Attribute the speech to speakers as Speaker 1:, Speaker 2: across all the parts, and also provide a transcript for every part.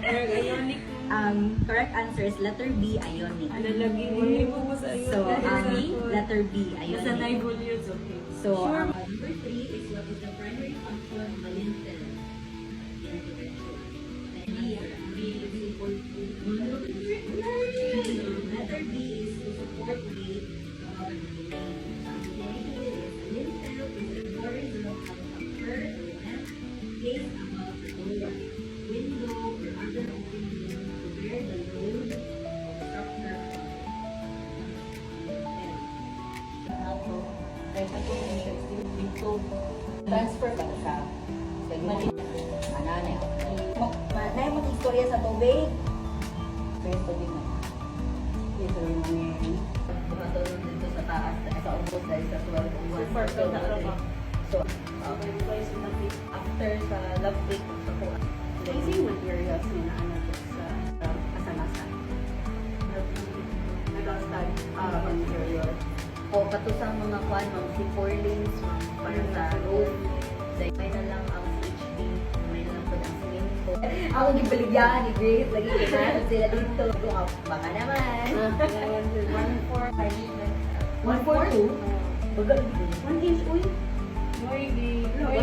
Speaker 1: Ionic.
Speaker 2: Correct answer is letter B, ionic.
Speaker 1: Ano lagi mo sa ionic?
Speaker 2: So, letter B,
Speaker 1: Sa
Speaker 2: ionic.
Speaker 1: naibulyos, okay.
Speaker 2: So, number 3 is what is the primary function of a lintel? Letter B is to support weight of the building. A lintel is a horizontal structure element placed above the door, window, or other opening to bear the load of the structure.
Speaker 3: Transfer ba na siya? Mananay. Manay mo istorya sa tubig. Pero tubig na. Ito yung mga tumatulong dito sa taas sa ubos dahil sa 12.
Speaker 1: Super ka na rin ba?
Speaker 3: So, after sa love break sa kuha. Amazing materials na ano sa kasanasan. Nag-study material. O katusang mga kwan, mga si Forlings, para sa roof. Dahil may na lang ang CHD, may na lang po ang swimming pool. Ako gibaligyan ni Grace, lagi kinahal sila dito. Baka naman. 142? Bagal dito. 1 inch, uy.
Speaker 1: Uy,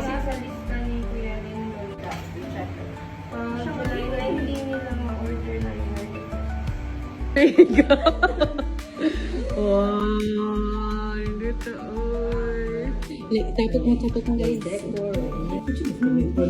Speaker 1: nasa lista ni Kuya rin. July 19 nila ma-order na yun.
Speaker 4: Wow, hindi to. Tapos mo guys.
Speaker 3: Decor.
Speaker 4: Video ba?